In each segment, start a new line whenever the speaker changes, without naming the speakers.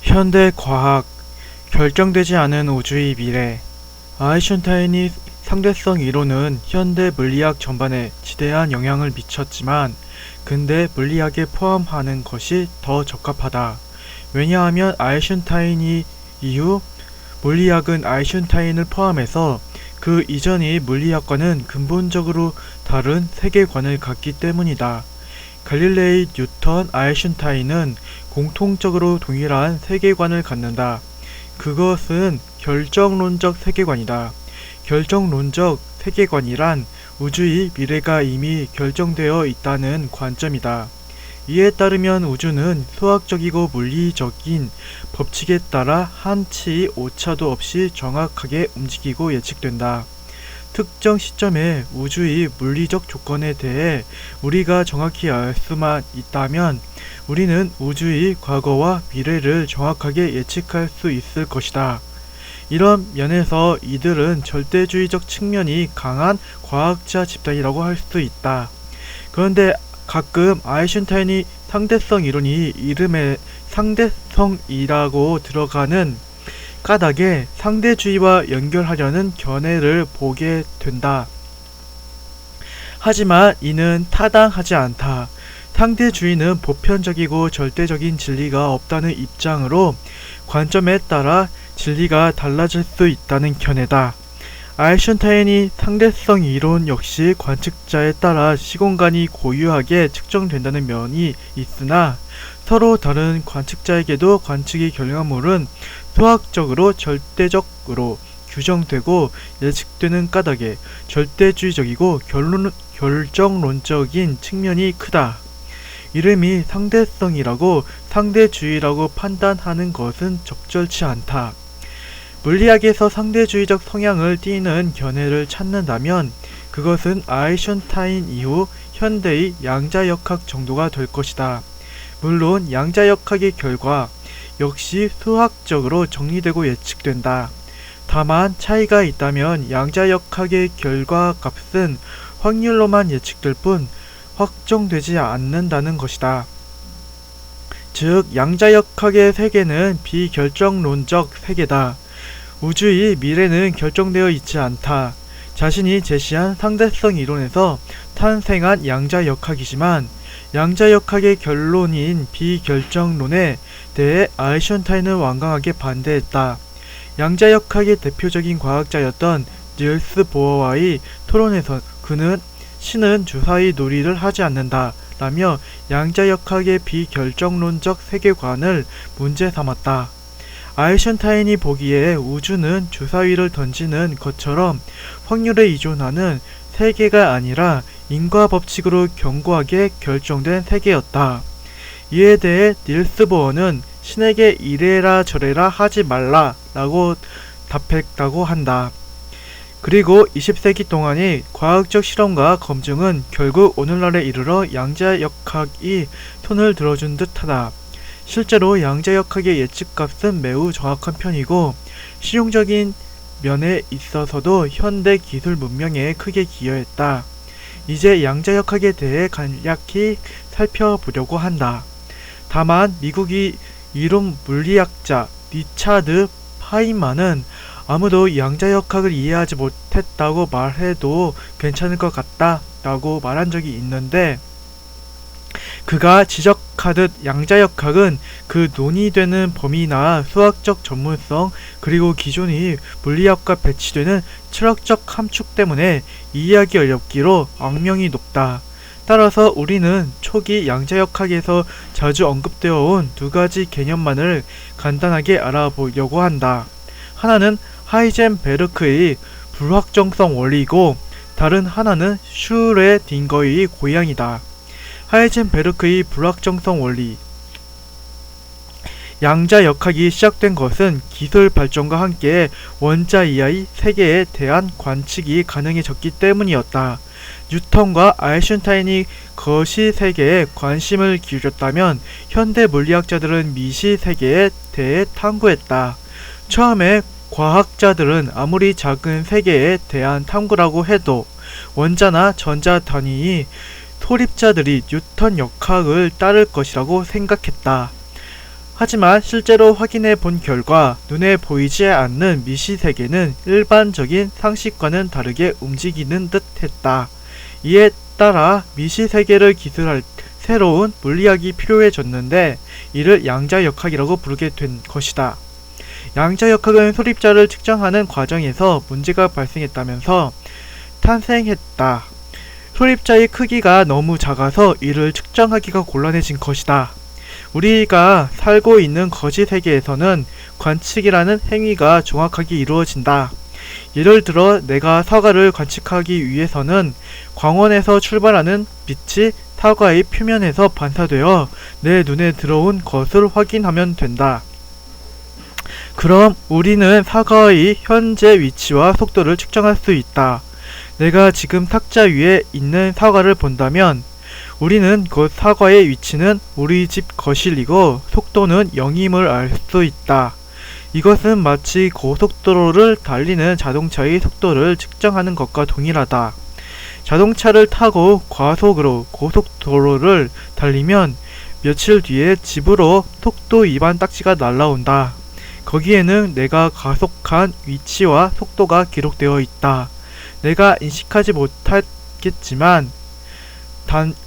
현대 과학, 결정되지 않은 우주의 미래. 아인슈타인의 상대성 이론은 현대 물리학 전반에 지대한 영향을 미쳤지만 근대 물리학에 포함하는 것이 더 적합하다. 왜냐하면 아인슈타인 이후 물리학은 아인슈타인을 포함해서 그 이전의 물리학과는 근본적으로 다른 세계관을 갖기 때문이다. 갈릴레이, 뉴턴, 아인슈타인은 공통적으로 동일한 세계관을 갖는다. 그것은 결정론적 세계관이다. 결정론적 세계관이란 우주의 미래가 이미 결정되어 있다는 관점이다. 이에 따르면 우주는 수학적이고 물리적인 법칙에 따라 한치의 오차도 없이 정확하게 움직이고 예측된다. 특정 시점에 우주의 물리적 조건에 대해 우리가 정확히 알 수만 있다면 우리는 우주의 과거와 미래를 정확하게 예측할 수 있을 것이다. 이런 면에서 이들은 절대주의적 측면이 강한 과학자 집단이라고 할 수 있다. 그런데 가끔 아인슈타인이 상대성 이론이 이름에 상대성이라고 들어가는 까닭에 상대주의와 연결하려는 견해를 보게 된다. 하지만 이는 타당하지 않다. 상대주의는 보편적이고 절대적인 진리가 없다는 입장으로 관점에 따라 진리가 달라질 수 있다는 견해다. 아인슈타인이 상대성 이론 역시 관측자에 따라 시공간이 고유하게 측정된다는 면이 있으나 서로 다른 관측자에게도 관측의 결과물은 수학적으로 절대적으로 규정되고 예측되는 까닭에 절대주의적이고 결정론적인 측면이 크다. 이름이 상대성이라고 상대주의라고 판단하는 것은 적절치 않다. 물리학에서 상대주의적 성향을 띠는 견해를 찾는다면 그것은 아인슈타인 이후 현대의 양자역학 정도가 될 것이다. 물론 양자역학의 결과 역시 수학적으로 정리되고 예측된다. 다만 차이가 있다면 양자역학의 결과값은 확률로만 예측될 뿐 확정되지 않는다는 것이다. 즉 양자역학의 세계는 비결정론적 세계다. 우주의 미래는 결정되어 있지 않다. 자신이 제시한 상대성 이론에서 탄생한 양자역학이지만 양자역학의 결론인 비결정론에 대해 아인슈타인은 완강하게 반대했다. 양자역학의 대표적인 과학자였던 닐스 보어와의 토론에서 그는 신은 주사위 놀이를 하지 않는다 라며 양자역학의 비결정론적 세계관을 문제 삼았다. 아인슈타인이 보기에 우주는 주사위를 던지는 것처럼 확률에 의존하는 세계가 아니라 인과 법칙으로 견고하게 결정된 세계였다. 이에 대해 닐스 보어는 신에게 이래라 저래라 하지 말라 라고 답했다고 한다. 그리고 20세기 동안의 과학적 실험과 검증은 결국 오늘날에 이르러 양자역학이 손을 들어준 듯하다. 실제로 양자역학의 예측값은 매우 정확한 편이고 실용적인 면에 있어서도 현대 기술 문명에 크게 기여했다. 이제 양자역학에 대해 간략히 살펴보려고 한다. 다만 미국의 이론 물리학자 리차드 파인만은 아무도 양자역학을 이해하지 못했다고 말해도 괜찮을 것 같다 라고 말한 적이 있는데 그가 지적하듯 양자역학은 그 논의되는 범위나 수학적 전문성 그리고 기존의 물리학과 배치되는 철학적 함축 때문에 이해하기 어렵기로 악명이 높다. 따라서 우리는 초기 양자역학에서 자주 언급되어 온 두 가지 개념만을 간단하게 알아보려고 한다. 하나는 하이젠베르크의 불확정성 원리이고 다른 하나는 슈레딩거의 고양이다. 하이젠베르크의 불확정성 원리. 양자역학이 시작된 것은 기술 발전과 함께 원자 이하의 세계에 대한 관측이 가능해졌기 때문이었다. 뉴턴과 아인슈타인이 거시 세계에 관심을 기울였다면 현대 물리학자들은 미시 세계에 대해 탐구했다. 처음에 과학자들은 아무리 작은 세계에 대한 탐구라고 해도 원자나 전자 단위의 소립자들이 뉴턴 역학을 따를 것이라고 생각했다. 하지만 실제로 확인해 본 결과 눈에 보이지 않는 미시세계는 일반적인 상식과는 다르게 움직이는 듯 했다. 이에 따라 미시세계를 기술할 새로운 물리학이 필요해졌는데 이를 양자역학이라고 부르게 된 것이다. 양자역학은 소립자를 측정하는 과정에서 문제가 발생했다면서 탄생했다. 소립자의 크기가 너무 작아서 이를 측정하기가 곤란해진 것이다. 우리가 살고 있는 거시 세계에서는 관측이라는 행위가 정확하게 이루어진다. 예를 들어 내가 사과를 관측하기 위해서는 광원에서 출발하는 빛이 사과의 표면에서 반사되어 내 눈에 들어온 것을 확인하면 된다. 그럼 우리는 사과의 현재 위치와 속도를 측정할 수 있다. 내가 지금 탁자 위에 있는 사과를 본다면 우리는 그 사과의 위치는 우리 집 거실이고 속도는 0임을 알 수 있다. 이것은 마치 고속도로를 달리는 자동차의 속도를 측정하는 것과 동일하다. 자동차를 타고 과속으로 고속도로를 달리면 며칠 뒤에 집으로 속도 위반 딱지가 날라온다. 거기에는 내가 가속한 위치와 속도가 기록되어 있다. 내가 인식하지 못하겠지만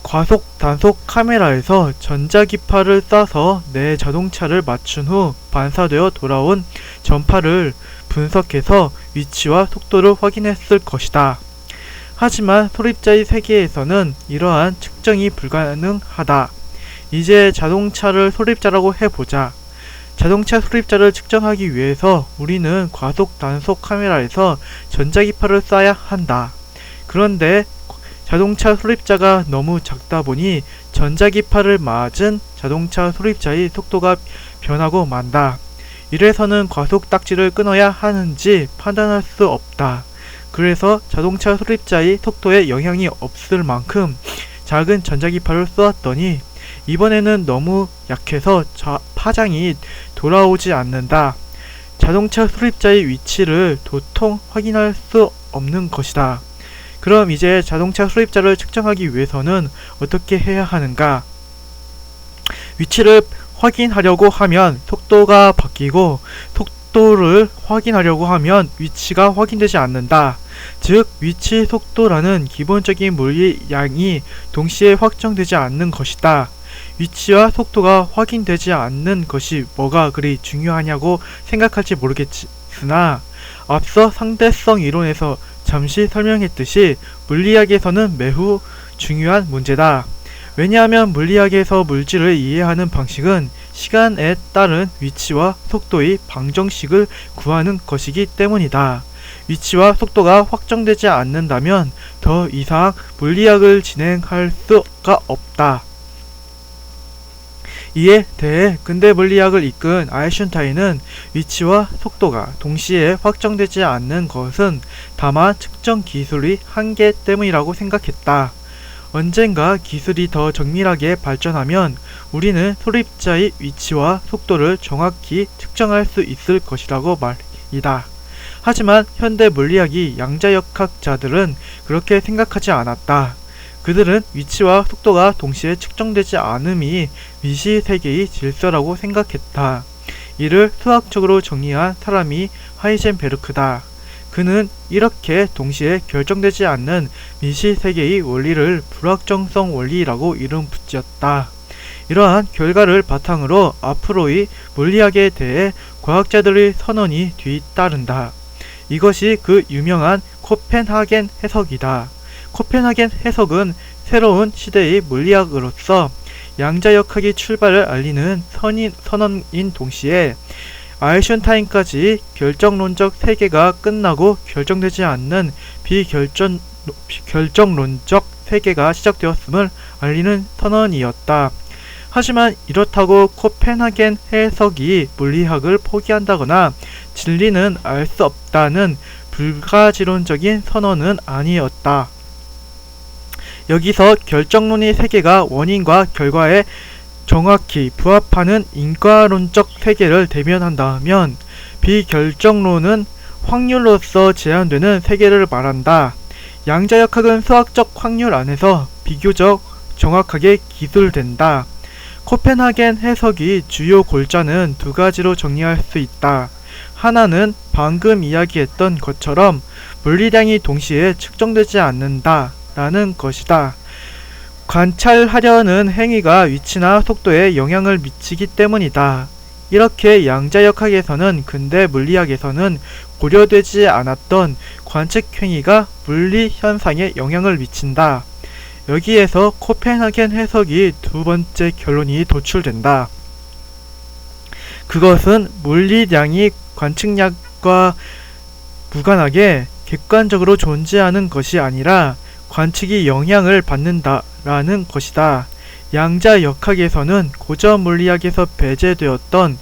과속 단속 카메라에서 전자기파를 쏴서 내 자동차를 맞춘 후 반사되어 돌아온 전파를 분석해서 위치와 속도를 확인했을 것이다. 하지만 소립자의 세계에서는 이러한 측정이 불가능하다. 이제 자동차를 소립자라고 해보자. 자동차 소립자를 측정하기 위해서 우리는 과속 단속 카메라에서 전자기파를 쏴야 한다. 그런데 자동차 소립자가 너무 작다 보니 전자기파를 맞은 자동차 소립자의 속도가 변하고 만다. 이래서는 과속 딱지를 끊어야 하는지 판단할 수 없다. 그래서 자동차 소립자의 속도에 영향이 없을 만큼 작은 전자기파를 쏘았더니 이번에는 너무 약해서 파장이 돌아오지 않는다. 자동차 소립자의 위치를 도통 확인할 수 없는 것이다. 그럼 이제 자동차 소립자를 측정하기 위해서는 어떻게 해야 하는가? 위치를 확인하려고 하면 속도가 바뀌고 속도를 확인하려고 하면 위치가 확인되지 않는다. 즉 위치 속도라는 기본적인 물리량이 동시에 확정되지 않는 것이다. 위치와 속도가 확인되지 않는 것이 뭐가 그리 중요하냐고 생각할지 모르겠으나 앞서 상대성 이론에서 잠시 설명했듯이 물리학에서는 매우 중요한 문제다. 왜냐하면 물리학에서 물질을 이해하는 방식은 시간에 따른 위치와 속도의 방정식을 구하는 것이기 때문이다. 위치와 속도가 확정되지 않는다면 더 이상 물리학을 진행할 수가 없다. 이에 대해 근대 물리학을 이끈 아인슈타인은 위치와 속도가 동시에 확정되지 않는 것은 다만 측정 기술의 한계 때문이라고 생각했다. 언젠가 기술이 더 정밀하게 발전하면 우리는 소립자의 위치와 속도를 정확히 측정할 수 있을 것이라고 말이다. 하지만 현대 물리학의 양자역학자들은 그렇게 생각하지 않았다. 그들은 위치와 속도가 동시에 측정되지 않음이 미시세계의 질서라고 생각했다. 이를 수학적으로 정리한 사람이 하이젠베르크다. 그는 이렇게 동시에 결정되지 않는 미시세계의 원리를 불확정성 원리라고 이름 붙였다. 이러한 결과를 바탕으로 앞으로의 물리학에 대해 과학자들의 선언이 뒤따른다. 이것이 그 유명한 코펜하겐 해석이다. 코펜하겐 해석은 새로운 시대의 물리학으로서 양자역학의 출발을 알리는 선언인 동시에 아인슈타인까지 결정론적 세계가 끝나고 결정되지 않는 비결정론적 세계가 시작되었음을 알리는 선언이었다. 하지만 이렇다고 코펜하겐 해석이 물리학을 포기한다거나 진리는 알 수 없다는 불가지론적인 선언은 아니었다. 여기서 결정론의 세계가 원인과 결과에 정확히 부합하는 인과론적 세계를 대변한다면 비결정론은 확률로서 제한되는 세계를 말한다. 양자역학은 수학적 확률 안에서 비교적 정확하게 기술된다. 코펜하겐 해석이 주요 골자는 두 가지로 정리할 수 있다. 하나는 방금 이야기했던 것처럼 물리량이 동시에 측정되지 않는다 라는 것이다. 관찰하려는 행위가 위치나 속도에 영향을 미치기 때문이다. 이렇게 양자역학에서는 근대 물리학에서는 고려되지 않았던 관측 행위가 물리 현상에 영향을 미친다. 여기에서 코펜하겐 해석이 두 번째 결론이 도출된다. 그것은 물리량이 관측량과 무관하게 객관적으로 존재하는 것이 아니라 관측이 영향을 받는다라는 것이다. 양자역학에서는 고전 물리학에서 배제되었던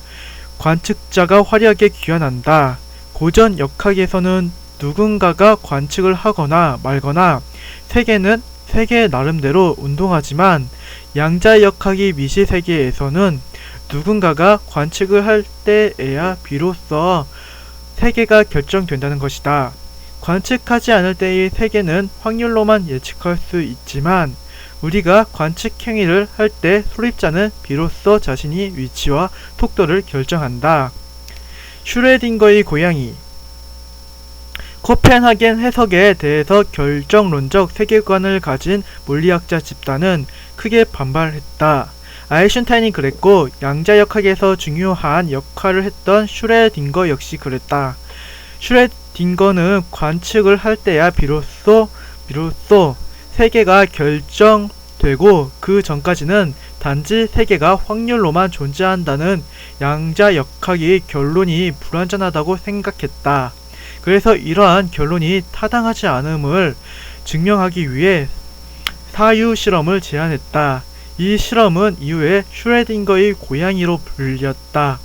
관측자가 화려하게 귀환한다. 고전 역학에서는 누군가가 관측을 하거나 말거나 세계는 세계 나름대로 운동하지만 양자역학의 미시세계에서는 누군가가 관측을 할 때에야 비로소 세계가 결정된다는 것이다. 관측하지 않을 때의 세계는 확률로만 예측할 수 있지만 우리가 관측 행위를 할 때 수립자는 비로소 자신이 위치와 속도를 결정한다. 슈레딩거의 고양이. 코펜하겐 해석에 대해서 결정론적 세계관을 가진 물리학자 집단은 크게 반발했다. 아인슈타인이 그랬고 양자역학에서 중요한 역할을 했던 슈레딩거 역시 그랬다. 슈레딩거는 관측을 할 때야 비로소 세계가 결정되고 그 전까지는 단지 세계가 확률로만 존재한다는 양자역학의 결론이 불완전하다고 생각했다. 그래서 이러한 결론이 타당하지 않음을 증명하기 위해 사유 실험을 제안했다. 이 실험은 이후에 슈레딩거의 고양이로 불렸다.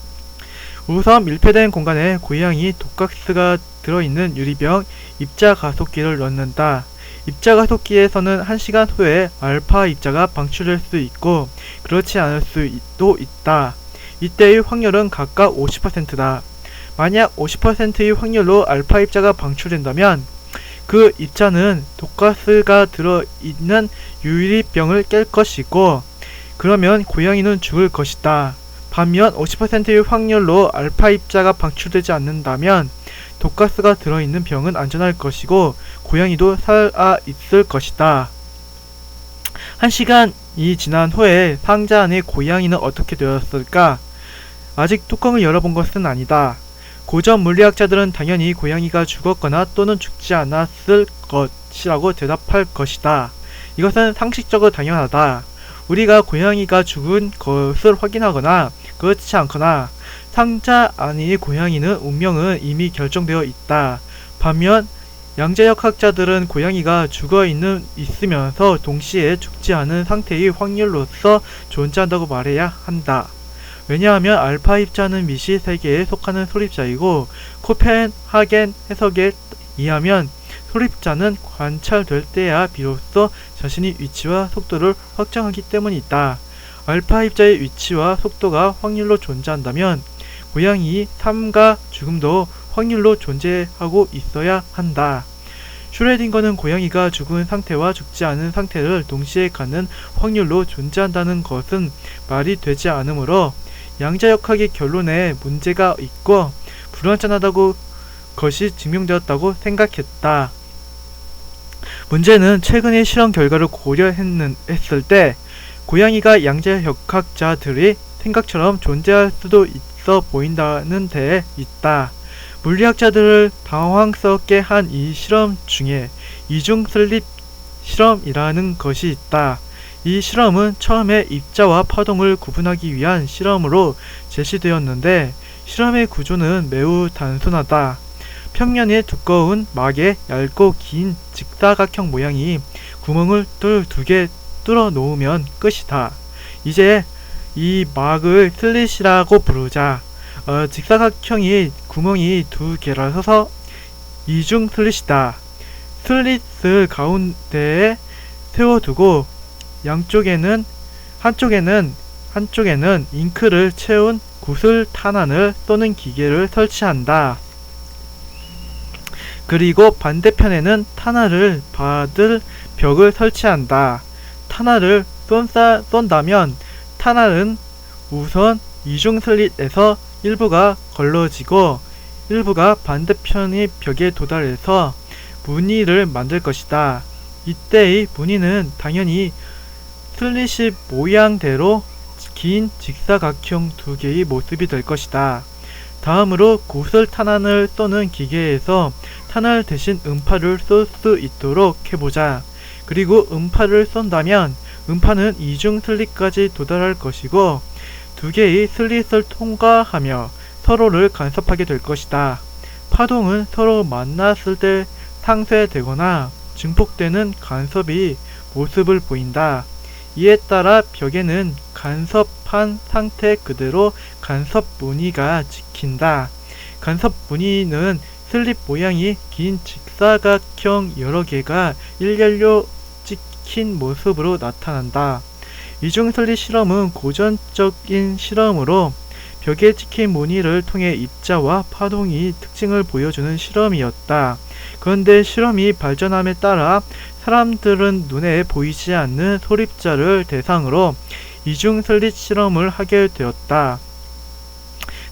우선 밀폐된 공간에 고양이 독가스가 들어있는 유리병 입자가속기를 넣는다. 입자가속기에서는 1시간 후에 알파 입자가 방출될 수 있고 그렇지 않을 수도 있다. 이때의 확률은 각각 50%다. 만약 50%의 확률로 알파 입자가 방출된다면 그 입자는 독가스가 들어있는 유리병을 깰 것이고 그러면 고양이는 죽을 것이다. 반면 50%의 확률로 알파 입자가 방출되지 않는다면 독가스가 들어있는 병은 안전할 것이고 고양이도 살아있을 것이다. 1시간이 지난 후에 상자 안의 고양이는 어떻게 되었을까? 아직 뚜껑을 열어본 것은 아니다. 고전 물리학자들은 당연히 고양이가 죽었거나 또는 죽지 않았을 것이라고 대답할 것이다. 이것은 상식적으로 당연하다. 우리가 고양이가 죽은 것을 확인하거나 그렇지 않거나 상자 안의 고양이는 운명은 이미 결정되어 있다. 반면 양자역학자들은 고양이가 있으면서 동시에 죽지 않은 상태의 확률로서 존재한다고 말해야 한다. 왜냐하면 알파 입자는 미시 세계에 속하는 수립자이고 코펜하겐 해석에 의하면 수립자는 관찰될 때야 비로소 자신의 위치와 속도를 확정하기 때문이다. 알파 입자의 위치와 속도가 확률로 존재한다면 고양이의 삶과 죽음도 확률로 존재하고 있어야 한다. 슈레딩거는 고양이가 죽은 상태와 죽지 않은 상태를 동시에 갖는 확률로 존재한다는 것은 말이 되지 않으므로 양자역학의 결론에 문제가 있고 불완전하다고 것이 증명되었다고 생각했다. 문제는 최근의 실험 결과를 고려했을 때 고양이가 양자역학자들의 생각처럼 존재할 수도 있어 보인다는 데에 있다. 물리학자들을 당황스럽게 한 이 실험 중에 이중 슬립 실험이라는 것이 있다. 이 실험은 처음에 입자와 파동을 구분하기 위한 실험으로 제시되었는데 실험의 구조는 매우 단순하다. 평면에 두꺼운 막에 얇고 긴 직사각형 모양이 구멍을 두 개 뚫어 놓으면 끝이다. 이제 이 막을 슬릿이라고 부르자. 직사각형이 구멍이 두 개라서 이중 슬릿이다. 슬릿을 가운데에 세워두고 한쪽에는 잉크를 채운 구슬 탄환을 쏘는 기계를 설치한다. 그리고 반대편에는 탄환을 받을 벽을 설치한다. 탄환을 쏜다면 탄알은 우선 이중 슬릿에서 일부가 걸러지고 일부가 반대편의 벽에 도달해서 무늬를 만들 것이다. 이때의 무늬는 당연히 슬릿의 모양대로 긴 직사각형 두 개의 모습이 될 것이다. 다음으로 구슬 탄환을 쏘는 기계에서 탄환 대신 음파를 쏠 수 있도록 해보자. 그리고 음파를 쏜다면 음파는 이중 슬릿까지 도달할 것이고 두 개의 슬릿을 통과하며 서로를 간섭하게 될 것이다. 파동은 서로 만났을 때 상쇄되거나 증폭되는 간섭이 모습을 보인다. 이에 따라 벽에는 간섭한 상태 그대로 간섭 무늬가 찍힌다. 간섭 무늬는 슬립 모양이 긴 직사각형 여러 개가 일렬로 찍힌 모습으로 나타난다. 이중 슬릿 실험은 고전적인 실험으로 벽에 찍힌 무늬를 통해 입자와 파동이 특징을 보여주는 실험이었다. 그런데 실험이 발전함에 따라 사람들은 눈에 보이지 않는 소립자를 대상으로 이중 슬릿 실험을 하게 되었다.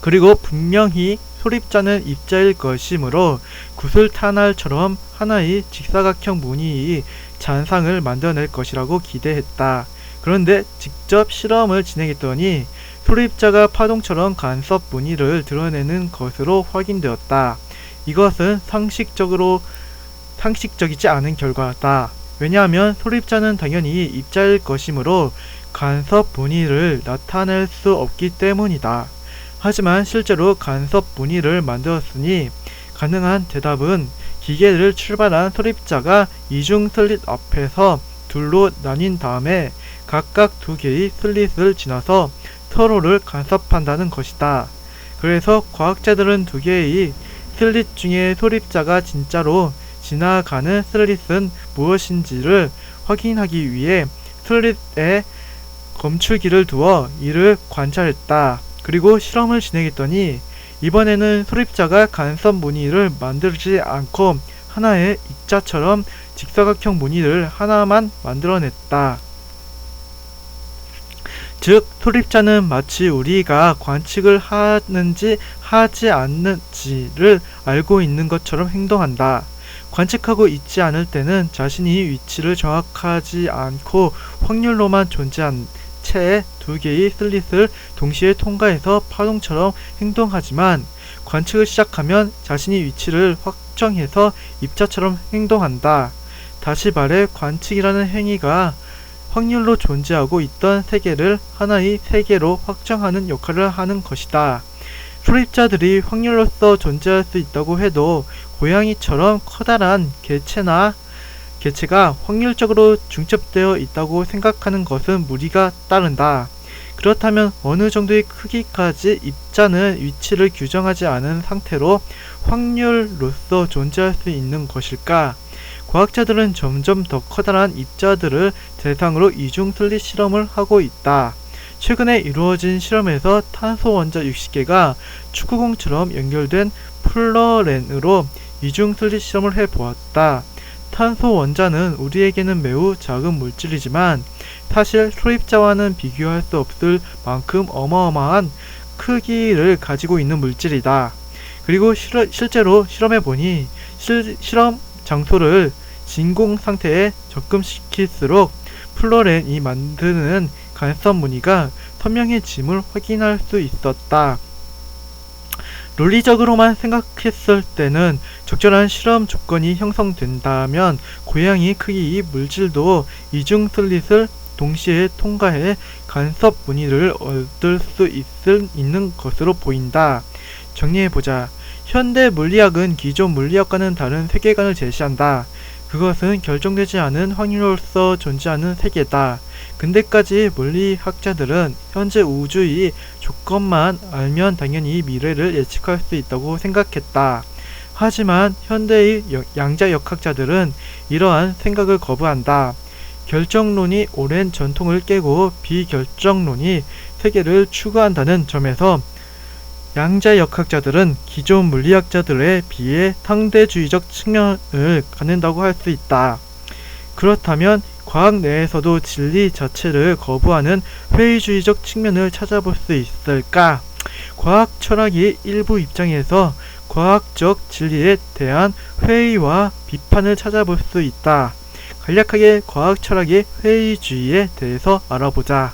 그리고 분명히 소립자는 입자일 것이므로 구슬 탄알처럼 하나의 직사각형 무늬의 잔상을 만들어낼 것이라고 기대했다. 그런데 직접 실험을 진행했더니 소립자가 파동처럼 간섭 무늬를 드러내는 것으로 확인되었다. 이것은 상식적이지 않은 결과다. 왜냐하면 소립자는 당연히 입자일 것이므로 간섭 무늬를 나타낼 수 없기 때문이다. 하지만 실제로 간섭 무늬를 만들었으니 가능한 대답은 기계를 출발한 소립자가 이중 슬릿 앞에서 둘로 나뉜 다음에 각각 두 개의 슬릿을 지나서 서로를 간섭한다는 것이다. 그래서 과학자들은 두 개의 슬릿 중에 소립자가 진짜로 지나가는 슬릿은 무엇인지를 확인하기 위해 슬릿에 검출기를 두어 이를 관찰했다. 그리고 실험을 진행했더니 이번에는 소립자가 간섭 무늬를 만들지 않고 하나의 입자처럼 직사각형 무늬를 하나만 만들어냈다. 즉 소립자는 마치 우리가 관측을 하는지 하지 않는지를 알고 있는 것처럼 행동한다. 관측하고 있지 않을 때는 자신이 위치를 정확하지 않고 확률로만 존재한 채 두 개의 슬릿을 동시에 통과해서 파동처럼 행동하지만 관측을 시작하면 자신이 위치를 확정해서 입자처럼 행동한다. 다시 말해 관측이라는 행위가 확률로 존재하고 있던 세계를 하나의 세계로 확정하는 역할을 하는 것이다. 소립자들이 확률로서 존재할 수 있다고 해도 고양이처럼 커다란 개체가 확률적으로 중첩되어 있다고 생각하는 것은 무리가 따른다. 그렇다면 어느 정도의 크기까지 입자는 위치를 규정하지 않은 상태로 확률로서 존재할 수 있는 것일까? 과학자들은 점점 더 커다란 입자들을 대상으로 이중 슬릿 실험을 하고 있다. 최근에 이루어진 실험에서 탄소 원자 60개가 축구공처럼 연결된 플러렌으로 이중 슬릿 실험을 해보았다. 탄소 원자는 우리에게는 매우 작은 물질이지만 사실 소립자와는 비교할 수 없을 만큼 어마어마한 크기를 가지고 있는 물질이다. 그리고 실제로 실험해보니 실험 장소를 진공 상태에 접근시킬수록 플로렌이 만드는 간섭 무늬가 선명해짐을 확인할 수 있었다. 논리적으로만 생각했을 때는 적절한 실험 조건이 형성된다면 고양이 크기의 물질도 이중 슬릿을 동시에 통과해 간섭 무늬를 얻을 수 있는 것으로 보인다. 정리해보자. 현대 물리학은 기존 물리학과는 다른 세계관을 제시한다. 그것은 결정되지 않은 확률로서 존재하는 세계다. 근대까지 물리학자들은 현재 우주의 조건만 알면 당연히 미래를 예측할 수 있다고 생각했다. 하지만 현대의 양자역학자들은 이러한 생각을 거부한다. 결정론이 오랜 전통을 깨고 비결정론이 세계를 추구한다는 점에서 양자역학자들은 기존 물리학자들에 비해 상대주의적 측면을 갖는다고 할 수 있다. 그렇다면 과학 내에서도 진리 자체를 거부하는 회의주의적 측면을 찾아볼 수 있을까? 과학 철학이 일부 입장에서 과학적 진리에 대한 회의와 비판을 찾아볼 수 있다. 간략하게 과학 철학의 회의주의에 대해서 알아보자.